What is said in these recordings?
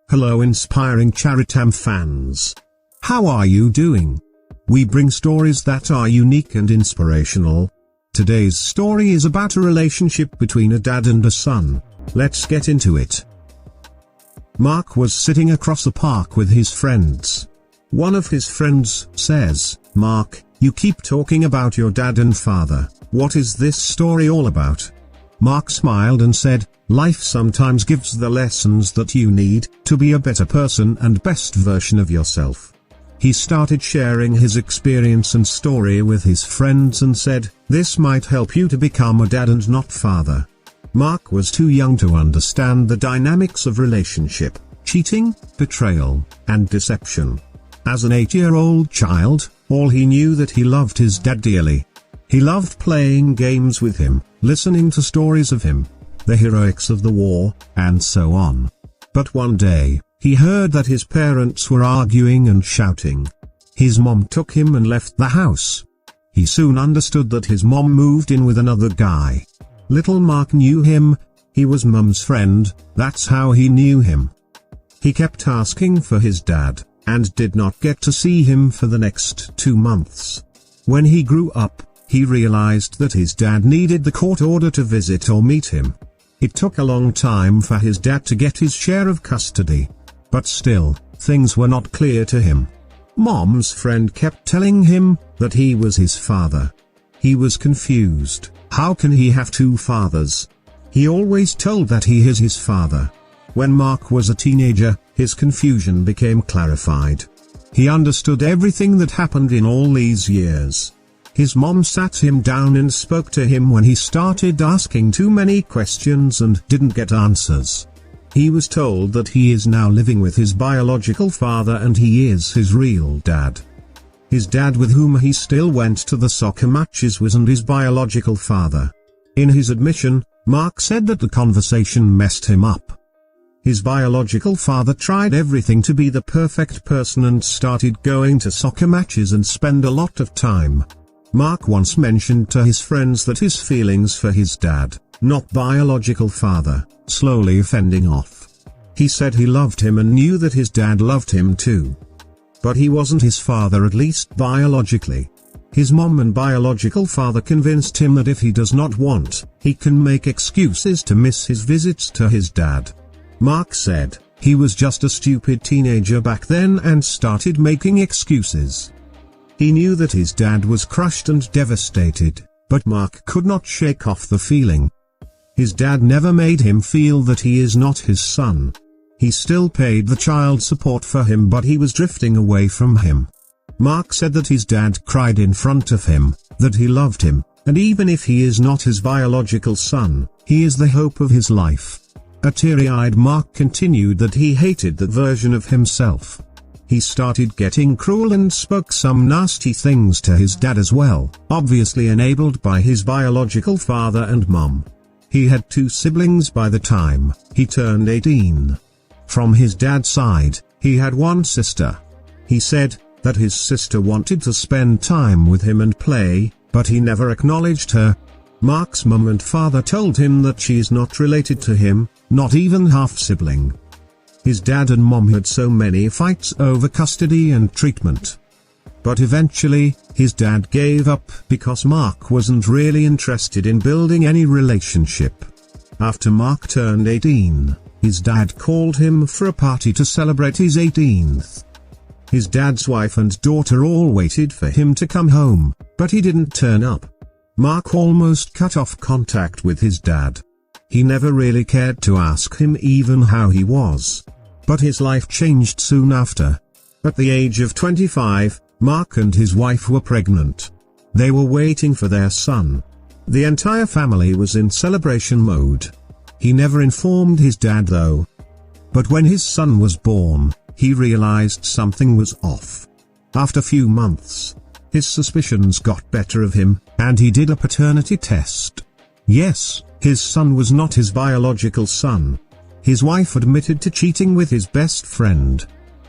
Hello inspiring Charitam fans. How are you doing? We bring stories that are unique and inspirational. Today's story is about a relationship between a dad and a son. Let's get into it. Mark was sitting across the park with his friends. One of his friends says, "Mark, you keep talking about your dad and father. What is this story all about?" Mark smiled and said, "Life sometimes gives the lessons that you need to be a better person and best version of yourself." He started sharing his experience and story with his friends and said, "This might help you to become a dad and not father." Mark was too young to understand the dynamics of relationship, cheating, betrayal, and deception. As an 8-year-old child, all he knew that he loved his dad dearly. He loved playing games with him, listening to stories of him, the heroics of the war, and so on. But one day, he heard that his parents were arguing and shouting. His mom took him and left the house. He soon understood that his mom moved in with another guy. Little Mark knew him, he was mom's friend, that's how he knew him. He kept asking for his dad, and did not get to see him for the next 2 months. When he grew up, he realized that his dad needed the court order to visit or meet him. It took a long time for his dad to get his share of custody. But still, things were not clear to him. Mom's friend kept telling him that he was his father. He was confused. How can he have 2 fathers? He always told that he is his father. When Mark was a teenager, his confusion became clarified. He understood everything that happened in all these years. His mom sat him down and spoke to him when he started asking too many questions and didn't get answers. He was told that he is now living with his biological father and he is his real dad. His dad with whom he still went to the soccer matches wasn't his biological father. In his admission, Mark said that the conversation messed him up. His biological father tried everything to be the perfect person and started going to soccer matches and spend a lot of time. Mark once mentioned to his friends that his feelings for his dad, not biological father, slowly fending off. He said he loved him and knew that his dad loved him too. But he wasn't his father, at least biologically. His mom and biological father convinced him that if he does not want, he can make excuses to miss his visits to his dad. Mark said, he was just a stupid teenager back then and started making excuses. He knew that his dad was crushed and devastated, but Mark could not shake off the feeling. His dad never made him feel that he is not his son. He still paid the child support for him, but he was drifting away from him. Mark said that his dad cried in front of him, that he loved him, and even if he is not his biological son, he is the hope of his life. A teary-eyed Mark continued that he hated that version of himself. He started getting cruel and spoke some nasty things to his dad as well, obviously enabled by his biological father and mom. He had 2 siblings by the time he turned 18. From his dad's side, he had 1 sister. He said that his sister wanted to spend time with him and play, but he never acknowledged her. Mark's mom and father told him that she is not related to him, not even half-sibling. His dad and mom had so many fights over custody and treatment. But eventually, his dad gave up because Mark wasn't really interested in building any relationship. After Mark turned 18, his dad called him for a party to celebrate his 18th. His dad's wife and daughter all waited for him to come home, but he didn't turn up. Mark almost cut off contact with his dad. He never really cared to ask him even how he was. But his life changed soon after. At the age of 25, Mark and his wife were pregnant. They were waiting for their son. The entire family was in celebration mode. He never informed his dad though. But when his son was born, he realized something was off. After few months, his suspicions got better of him, and he did a paternity test. Yes, his son was not his biological son. His wife admitted to cheating with his best friend.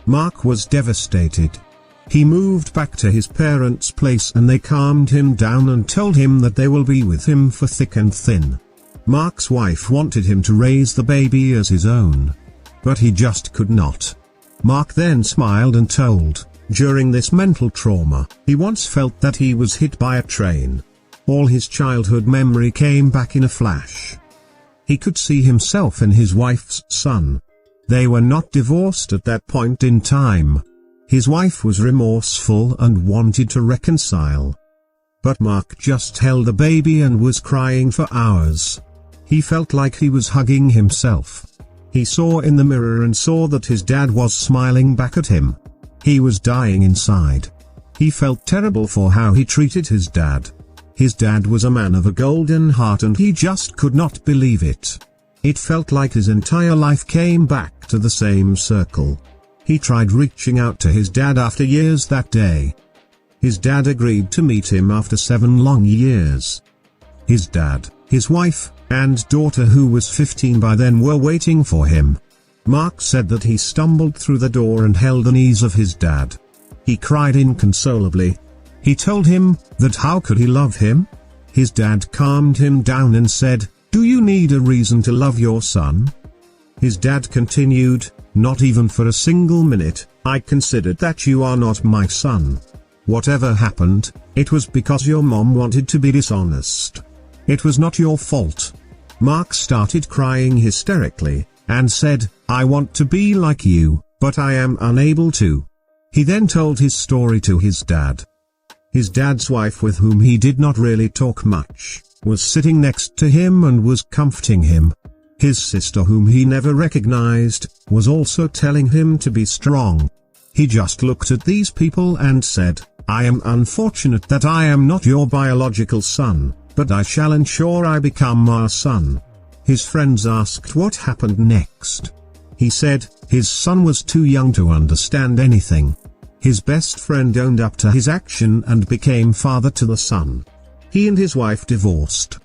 Mark was devastated. He moved back to his parents' place and they calmed him down and told him that they will be with him for thick and thin. Mark's wife wanted him to raise the baby as his own. but he just could not. Mark then smiled and told, during this mental trauma, he once felt that he was hit by a train. All his childhood memory came back in a flash. He could see himself and his wife's son. They were not divorced at that point in time. His wife was remorseful and wanted to reconcile. But Mark just held the baby and was crying for hours. He felt like he was hugging himself. He saw in the mirror and saw that his dad was smiling back at him. He was dying inside. He felt terrible for how he treated his dad. His dad was a man of a golden heart and he just could not believe it. It felt like his entire life came back to the same circle. He tried reaching out to his dad after years that day. His dad agreed to meet him after 7 long years. His dad, his wife, and daughter, who was 15 by then, were waiting for him. Mark said that he stumbled through the door and held the knees of his dad. He cried inconsolably. He told him that how could he love him? His dad calmed him down and said, "Do you need a reason to love your son?" His dad continued, "Not even for a single minute. I considered that you are not my son. Whatever happened, it was because your mom wanted to be dishonest. It was not your fault." Mark started crying hysterically, and said, "I want to be like you, but I am unable to." He then told his story to his dad. His dad's wife, with whom he did not really talk much, was sitting next to him and was comforting him. His sister, whom he never recognized, was also telling him to be strong. He just looked at these people and said, "I am unfortunate that I am not your biological son, but I shall ensure I become our son." His friends asked what happened next. He said, his son was too young to understand anything. His best friend owned up to his action and became father to the son. He and his wife divorced.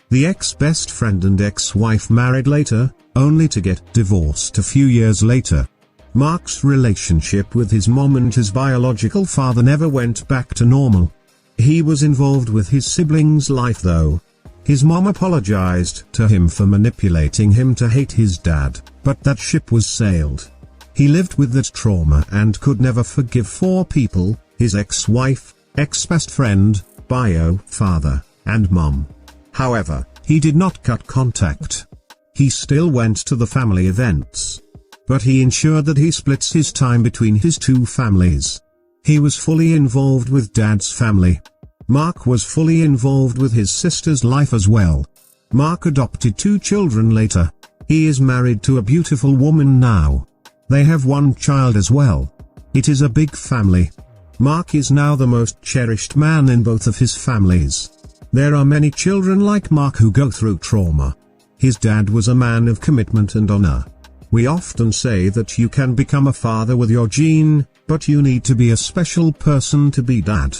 The ex-best friend and ex-wife married later, only to get divorced a few years later. Mark's relationship with his mom and his biological father never went back to normal. He was involved with his siblings' life though. His mom apologized to him for manipulating him to hate his dad, but that ship was sailed. He lived with that trauma and could never forgive 4 people, his ex-wife, ex-best friend, bio father, and mom. However, he did not cut contact. He still went to the family events. But he ensured that he splits his time between his 2 families. He was fully involved with dad's family. Mark was fully involved with his sister's life as well. Mark adopted 2 children later. He is married to a beautiful woman now. They have 1 child as well. It is a big family. Mark is now the most cherished man in both of his families. There are many children like Mark who go through trauma. His dad was a man of commitment and honor. We often say that you can become a father with your gene, but you need to be a special person to be dad.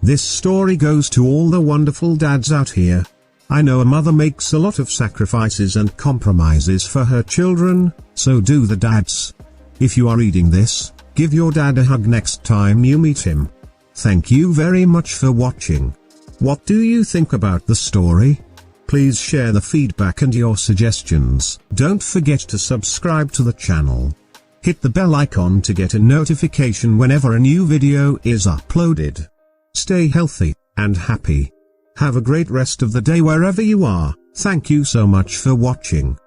This story goes to all the wonderful dads out here. I know a mother makes a lot of sacrifices and compromises for her children, so do the dads. If you are reading this, give your dad a hug next time you meet him. Thank you very much for watching. What do you think about the story? Please share the feedback and your suggestions. Don't forget to subscribe to the channel. Hit the bell icon to get a notification whenever a new video is uploaded. Stay healthy and happy. Have a great rest of the day wherever you are. Thank you so much for watching.